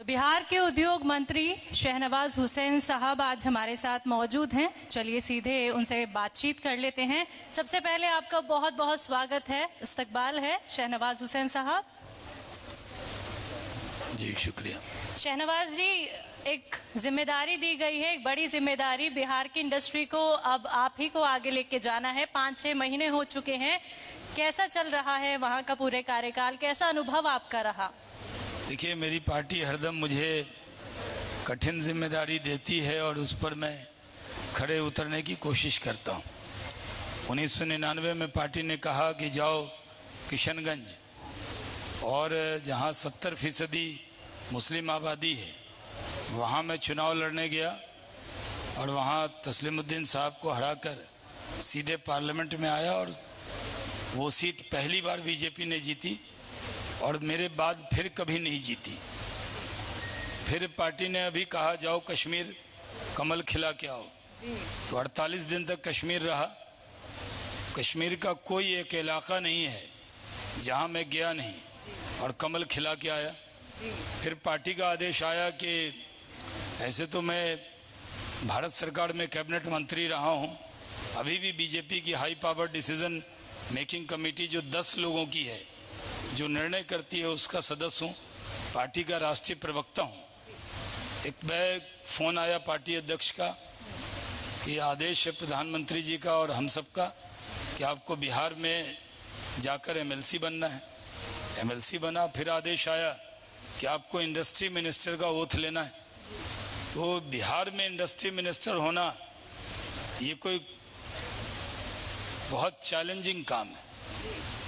बिहार के उद्योग मंत्री शहनवाज हुसैन साहब आज हमारे साथ मौजूद हैं। चलिए सीधे उनसे बातचीत कर लेते हैं। सबसे पहले आपका बहुत बहुत स्वागत है, इस्तकबाल है शहनवाज हुसैन साहब। जी शुक्रिया। शहनवाज जी, एक जिम्मेदारी दी गई है, एक बड़ी जिम्मेदारी। बिहार की इंडस्ट्री को अब आप ही को आगे लेके जाना है। 5-6 महीने हो चुके हैं, कैसा चल रहा है वहाँ का पूरे कार्यकाल, कैसा अनुभव आपका रहा? देखिए, मेरी पार्टी हरदम मुझे कठिन जिम्मेदारी देती है और उस पर मैं खड़े उतरने की कोशिश करता हूँ। 1999 में पार्टी ने कहा कि जाओ किशनगंज, और जहाँ 70% मुस्लिम आबादी है वहाँ मैं चुनाव लड़ने गया और वहाँ तस्लीमुद्दीन साहब को हराकर सीधे पार्लियामेंट में आया और वो सीट पहली बार बीजेपी ने जीती और मेरे बाद फिर कभी नहीं जीती। फिर पार्टी ने अभी कहा जाओ कश्मीर कमल खिला के आओ, तो 48 दिन तक कश्मीर रहा। कश्मीर का कोई एक इलाका नहीं है जहां मैं गया नहीं और कमल खिला के आया। फिर पार्टी का आदेश आया कि ऐसे तो मैं भारत सरकार में कैबिनेट मंत्री रहा हूं, अभी भी बीजेपी की high power decision making committee जो 10 लोगों की है, जो निर्णय करती है, उसका सदस्य हूँ, पार्टी का राष्ट्रीय प्रवक्ता हूँ। एक फोन आया पार्टी अध्यक्ष का कि आदेश है प्रधानमंत्री जी का और हम सब का कि आपको बिहार में जाकर एमएलसी बनना है। एमएलसी बना। फिर आदेश आया कि आपको इंडस्ट्री मिनिस्टर का ओथ लेना है। तो बिहार में इंडस्ट्री मिनिस्टर होना ये कोई बहुत चैलेंजिंग काम है,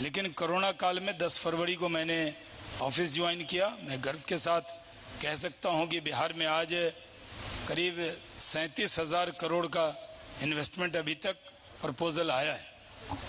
लेकिन कोरोना काल में 10 फरवरी को मैंने ऑफिस ज्वाइन किया। मैं गर्व के साथ कह सकता हूं कि बिहार में आज करीब 37,000 करोड़ का इन्वेस्टमेंट अभी तक प्रपोजल आया है।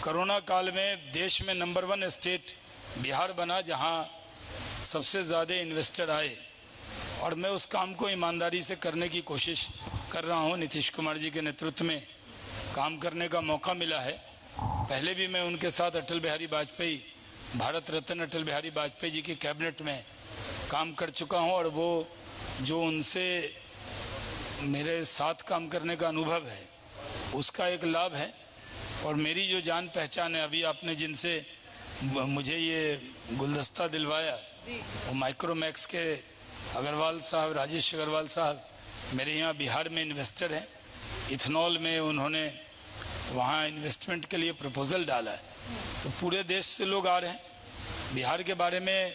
कोरोना काल में देश में नंबर 1 स्टेट बिहार बना जहां सबसे ज़्यादा इन्वेस्टर आए, और मैं उस काम को ईमानदारी से करने की कोशिश कर रहा हूं। नीतीश कुमार जी के नेतृत्व में काम करने का मौका मिला है। पहले भी मैं उनके साथ अटल बिहारी वाजपेयी, भारत रत्न अटल बिहारी वाजपेयी जी की कैबिनेट में काम कर चुका हूं, और वो जो उनसे मेरे साथ काम करने का अनुभव है उसका एक लाभ है। और मेरी जो जान पहचान है, अभी आपने जिनसे मुझे ये गुलदस्ता दिलवाया, वो माइक्रोमैक्स के अग्रवाल साहब, राजेश अग्रवाल साहब मेरे यहाँ बिहार में इन्वेस्टर हैं। इथेनॉल में उन्होंने वहाँ इन्वेस्टमेंट के लिए प्रपोजल डाला है। तो पूरे देश से लोग आ रहे हैं। बिहार के बारे में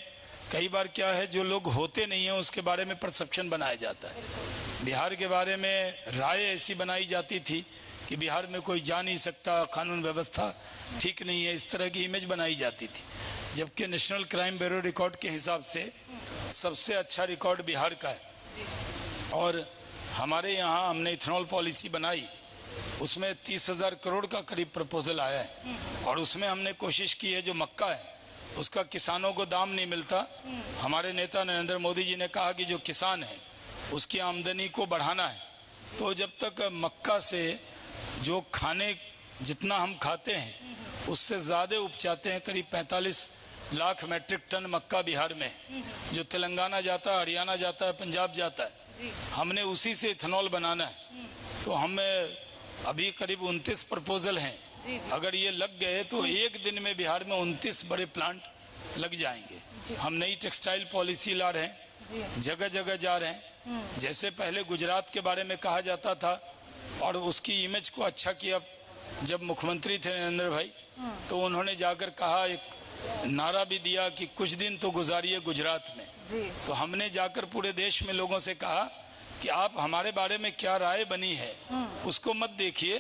कई बार क्या है, जो लोग होते नहीं हैं उसके बारे में परसेप्शन बनाया जाता है। बिहार के बारे में राय ऐसी बनाई जाती थी कि बिहार में कोई जा नहीं सकता, कानून व्यवस्था ठीक नहीं है, इस तरह की इमेज बनाई जाती थी। जबकि नेशनल क्राइम ब्यूरो रिकॉर्ड के हिसाब से सबसे अच्छा रिकॉर्ड बिहार का है। और हमारे यहाँ हमने इथेनॉल पॉलिसी बनाई, उसमें 30,000 करोड़ का करीब प्रपोजल आया है, और उसमें हमने कोशिश की है जो मक्का है उसका किसानों को दाम नहीं मिलता। हमारे नेता नरेंद्र मोदी जी ने कहा कि जो किसान है उसकी आमदनी को बढ़ाना है। तो जब तक मक्का से जो खाने जितना हम खाते हैं उससे ज़्यादा उपजाते हैं, करीब 45 लाख मैट्रिक टन मक्का बिहार में, जो तेलंगाना जाता है, हरियाणा जाता है, पंजाब जाता है, हमने उसी से इथेनॉल बनाना है। तो हमें अभी करीब 29 प्रपोजल हैं। अगर ये लग गए तो एक दिन में बिहार में 29 बड़े प्लांट लग जाएंगे। हम नई टेक्सटाइल पॉलिसी ला रहे हैं, जगह जगह जा रहे हैं। जैसे पहले गुजरात के बारे में कहा जाता था और उसकी इमेज को अच्छा किया, जब मुख्यमंत्री थे नरेंद्र भाई, तो उन्होंने जाकर कहा, एक नारा भी दिया कि कुछ दिन तो गुजारिए गुजरात में। तो हमने जाकर पूरे देश में लोगों से कहा कि आप हमारे बारे में क्या राय बनी है उसको मत देखिए,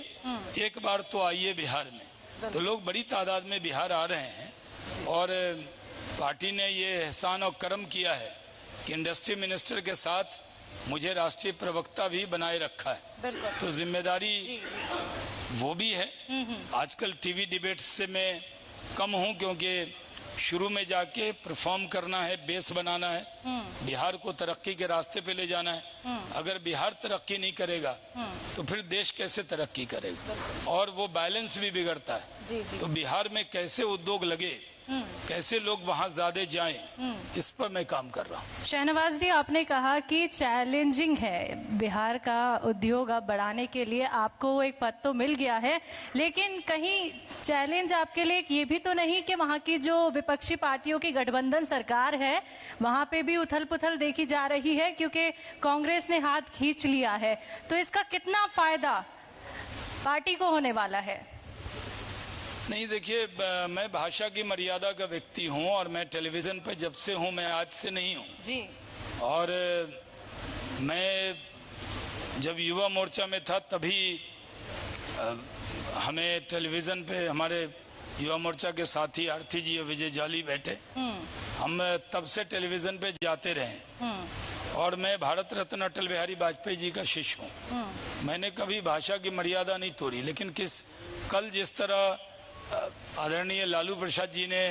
एक बार तो आइए बिहार में। तो लोग बड़ी तादाद में बिहार आ रहे हैं, और पार्टी ने ये एहसान और करम किया है कि इंडस्ट्री मिनिस्टर के साथ मुझे राष्ट्रीय प्रवक्ता भी बनाए रखा है। तो जिम्मेदारी वो भी है। आजकल टीवी डिबेट से मैं कम हूँ, क्योंकि शुरू में जाके परफॉर्म करना है, बेस बनाना है, बिहार को तरक्की के रास्ते पे ले जाना है। अगर बिहार तरक्की नहीं करेगा तो फिर देश कैसे तरक्की करेगा, और वो बैलेंस भी बिगड़ता है। तो बिहार में कैसे उद्योग लगे कैसे लोग वहां ज्यादा जाएं, इस पर मैं काम कर रहा हूँ। शहनवाज जी, आपने कहा कि चैलेंजिंग है बिहार का उद्योग अब बढ़ाने के लिए, आपको एक पद तो मिल गया है, लेकिन कहीं चैलेंज आपके लिए ये भी तो नहीं कि वहां की जो विपक्षी पार्टियों की गठबंधन सरकार है वहां पे भी उथल पुथल देखी जा रही है, क्योंकि कांग्रेस ने हाथ खींच लिया है, तो इसका कितना फायदा पार्टी को होने वाला है? नहीं, देखिए, मैं भाषा की मर्यादा का व्यक्ति हूँ और मैं टेलीविजन पर जब से हूँ, मैं आज से नहीं हूँ जी। और मैं जब युवा मोर्चा में था तभी हमें टेलीविजन पे हमारे युवा मोर्चा के साथी आरती जी और विजय जाली बैठे, हम तब से टेलीविजन पे जाते रहे और मैं भारत रत्न अटल बिहारी वाजपेयी जी का शिष्य हूँ। मैंने कभी भाषा की मर्यादा नहीं तोड़ी, लेकिन कल जिस तरह आदरणीय लालू प्रसाद जी ने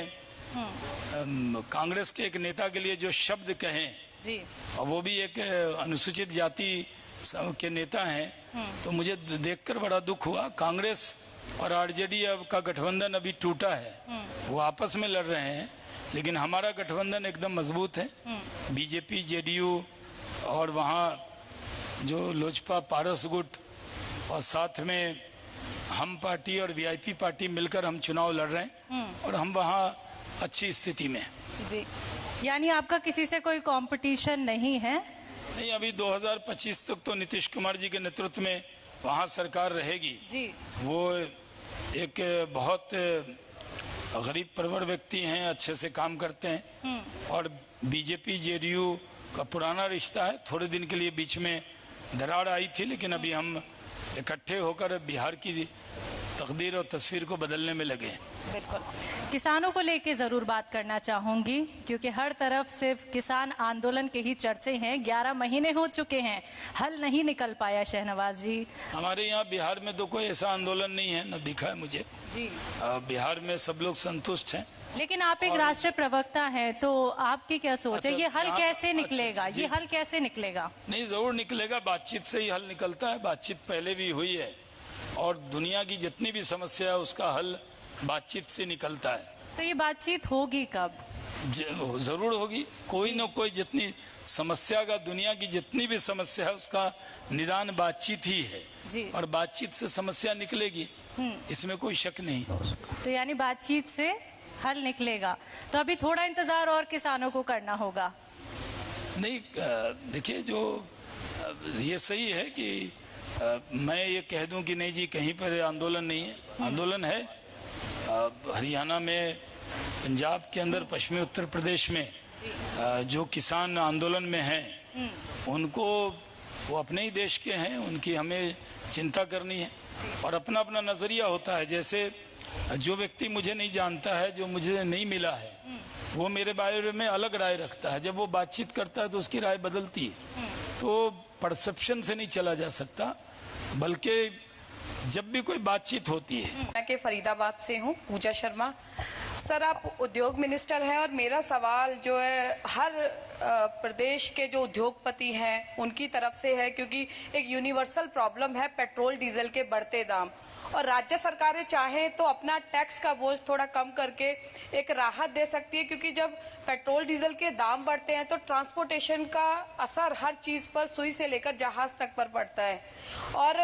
कांग्रेस के एक नेता के लिए जो शब्द कहे जी, और वो भी एक अनुसूचित जाति के नेता हैं, तो मुझे देखकर बड़ा दुख हुआ। कांग्रेस और आरजेडी का गठबंधन अभी टूटा है, वो आपस में लड़ रहे हैं, लेकिन हमारा गठबंधन एकदम मजबूत है। बीजेपी, जेडीयू और वहाँ जो लोजपा, पारस गुट और साथ में हम पार्टी और वीआईपी पार्टी मिलकर हम चुनाव लड़ रहे हैं और हम वहाँ अच्छी स्थिति में जी। यानी आपका किसी से कोई कंपटीशन नहीं है? नहीं, अभी 2025 तक तो नीतीश कुमार जी के नेतृत्व में वहाँ सरकार रहेगी जी। वो एक बहुत गरीब परवर व्यक्ति हैं, अच्छे से काम करते हैं और बीजेपी जेडीयू का पुराना रिश्ता है। थोड़े दिन के लिए बीच में दरार आई थी, लेकिन अभी हम इकट्ठे होकर बिहार की तकदीर और तस्वीर को बदलने में लगे। बिल्कुल, किसानों को लेके जरूर बात करना चाहूंगी, क्योंकि हर तरफ सिर्फ किसान आंदोलन के ही चर्चे हैं। 11 महीने हो चुके हैं, हल नहीं निकल पाया। शहनवाज जी, हमारे यहाँ बिहार में तो कोई ऐसा आंदोलन नहीं है, न दिखा है मुझे जी। बिहार में सब लोग संतुष्ट हैं। लेकिन आप एक राष्ट्रीय प्रवक्ता हैं, तो आपकी क्या सोच है? ये हल कैसे निकलेगा? ये हल कैसे निकलेगा? नहीं, जरूर निकलेगा, बातचीत से ही हल निकलता है। बातचीत पहले भी हुई है और दुनिया की जितनी भी समस्या है उसका हल बातचीत से निकलता है। तो ये बातचीत होगी कब? जरूर होगी। कोई न कोई, जितनी समस्या का, दुनिया की जितनी भी समस्या है उसका निदान बातचीत ही है जी। और बातचीत से समस्या निकलेगी, इसमें कोई शक नहीं। तो यानी बातचीत से हल निकलेगा, तो अभी थोड़ा इंतजार और किसानों को करना होगा। नहीं, देखिए, जो ये सही है कि मैं ये कह दूं कि नहीं जी कहीं पर आंदोलन नहीं है। आंदोलन है हरियाणा में, पंजाब के अंदर, पश्चिमी उत्तर प्रदेश में जो किसान आंदोलन में हैं उनको, वो अपने ही देश के हैं, उनकी हमें चिंता करनी है और अपना अपना नजरिया होता है। जैसे जो व्यक्ति मुझे नहीं जानता है, जो मुझे नहीं मिला है, वो मेरे बारे में अलग राय रखता है। जब वो बातचीत करता है तो उसकी राय बदलती है। तो परसेप्शन से नहीं चला जा सकता, बल्कि जब भी कोई बातचीत होती है। मैं के फरीदाबाद से हूँ, पूजा शर्मा। सर, आप उद्योग मिनिस्टर हैं और मेरा सवाल जो है हर प्रदेश के जो उद्योगपति हैं उनकी तरफ से है, क्योंकि एक यूनिवर्सल प्रॉब्लम है पेट्रोल डीजल के बढ़ते दाम, और राज्य सरकारें चाहें तो अपना टैक्स का बोझ थोड़ा कम करके एक राहत दे सकती है, क्योंकि जब पेट्रोल डीजल के दाम बढ़ते हैं तो ट्रांसपोर्टेशन का असर हर चीज पर, सुई से लेकर जहाज तक पर पड़ता है और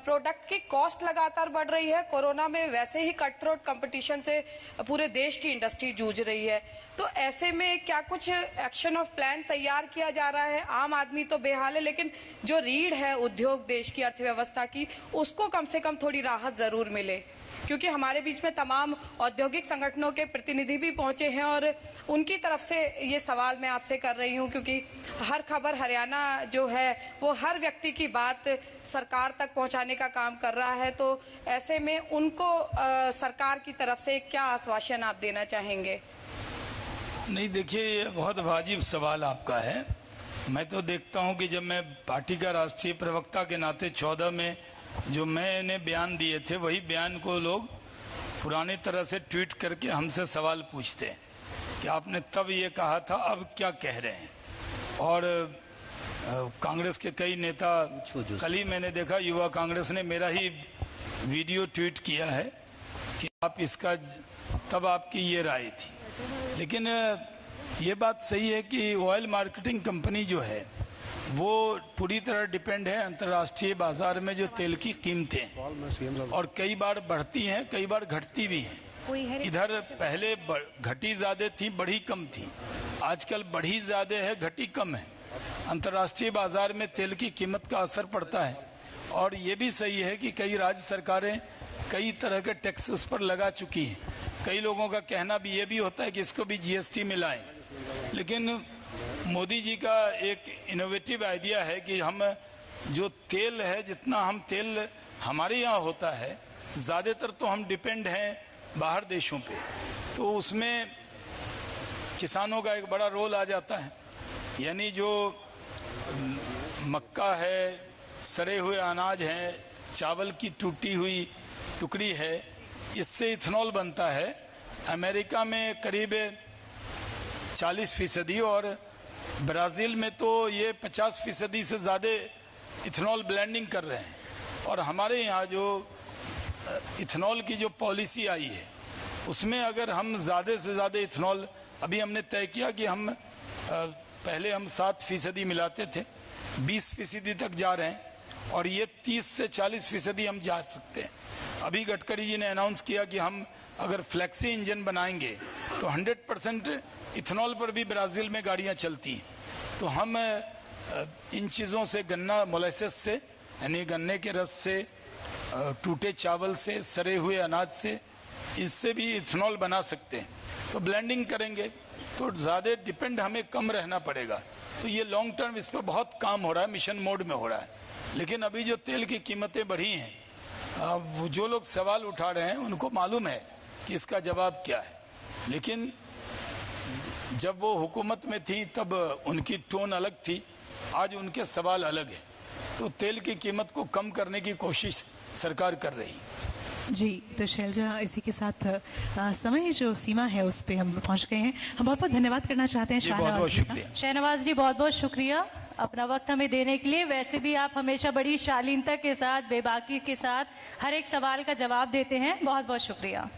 प्रोडक्ट की कॉस्ट लगातार बढ़ रही है। कोरोना में वैसे ही कट थ्रोट कंपटीशन से पूरे देश की इंडस्ट्री जूझ रही है, तो ऐसे में क्या कुछ एक्शन ऑफ प्लान तैयार किया जा रहा है? आम आदमी तो बेहाल है, लेकिन जो रीढ़ है उद्योग देश की अर्थव्यवस्था की, उसको कम से कम थोड़ी राहत जरूर मिले, क्योंकि हमारे बीच में तमाम औद्योगिक संगठनों के प्रतिनिधि भी पहुंचे हैं और उनकी तरफ से ये सवाल मैं आपसे कर रही हूं, क्योंकि हर खबर हरियाणा जो है वो हर व्यक्ति की बात सरकार तक पहुंचाने का काम कर रहा है। तो ऐसे में उनको सरकार की तरफ से क्या आश्वासन आप देना चाहेंगे? नहीं, देखिए, ये बहुत वाजिब सवाल आपका है। मैं तो देखता हूं कि जब मैं पार्टी का राष्ट्रीय प्रवक्ता के नाते 14 में जो मैंने बयान दिए थे, वही बयान को लोग पुरानी तरह से ट्वीट करके हमसे सवाल पूछते हैं कि आपने तब ये कहा था, अब क्या कह रहे हैं। और कांग्रेस के कई नेता, कल ही मैंने देखा युवा कांग्रेस ने मेरा ही वीडियो ट्वीट किया है कि आप इसका तब आपकी ये राय थी। लेकिन ये बात सही है कि ऑयल मार्केटिंग कंपनी जो है वो पूरी तरह डिपेंड है अंतर्राष्ट्रीय बाजार में जो तेल की कीमतें, और कई बार बढ़ती हैं, कई बार घटती भी हैं। इधर पहले घटी ज्यादा थी, बढ़ी कम थी, आजकल बढ़ी ज्यादा है, घटी कम है। अंतर्राष्ट्रीय बाजार में तेल की कीमत का असर पड़ता है। और ये भी सही है कि कई राज्य सरकारें कई तरह के टैक्स उस पर लगा चुकी हैं। कई लोगों का कहना भी ये भी होता है कि इसको भी जीएसटी मिलाएं, लेकिन मोदी जी का एक इनोवेटिव आइडिया है कि हम जो तेल है, जितना हम तेल हमारे यहाँ होता है, ज़्यादातर तो हम डिपेंड हैं बाहर देशों पे, तो उसमें किसानों का एक बड़ा रोल आ जाता है। यानी जो मक्का है, सड़े हुए अनाज हैं, चावल की टूटी हुई टुकड़ी है, इससे इथेनॉल बनता है। अमेरिका में करीब 40% और ब्राज़ील में तो ये 50% से ज़्यादा इथेनॉल ब्लेंडिंग कर रहे हैं। और हमारे यहाँ जो इथेनॉल की जो पॉलिसी आई है उसमें अगर हम ज़्यादा से ज़्यादा इथेनॉल, अभी हमने तय किया कि हम पहले हम 7% मिलाते थे, 20% तक जा रहे हैं, और ये 30 से 40% हम जा सकते हैं। अभी गडकरी जी ने अनाउंस किया कि हम अगर फ्लेक्सी इंजन बनाएंगे तो 100% इथेनॉल पर भी ब्राज़ील में गाड़ियां चलती हैं। तो हम इन चीज़ों से, गन्ना मोलेसेस से, यानी गन्ने के रस से, टूटे चावल से, सड़े हुए अनाज से, इससे भी इथेनॉल बना सकते हैं। तो ब्लेंडिंग करेंगे तो ज़्यादा डिपेंड हमें कम रहना पड़ेगा। तो ये लॉन्ग टर्म इस पर बहुत काम हो रहा है, मिशन मोड में हो रहा है। लेकिन अभी जो तेल की कीमतें बढ़ी हैं, वो जो लोग सवाल उठा रहे हैं उनको मालूम है कि इसका जवाब क्या है। लेकिन जब वो हुकूमत में थी तब उनकी टोन अलग थी, आज उनके सवाल अलग है। तो तेल की कीमत को कम करने की कोशिश सरकार कर रही है। जी, तो शैलजा, इसी के साथ समय जो सीमा है उस पे हम पहुंच गए हैं। हम बहुत बहुत धन्यवाद करना चाहते हैं बहुत शुक्रिया शहनवाज जी, बहुत बहुत शुक्रिया अपना वक्त हमें देने के लिए। वैसे भी आप हमेशा बड़ी शालीनता के साथ, बेबाकी के साथ हर एक सवाल का जवाब देते हैं। बहुत बहुत शुक्रिया।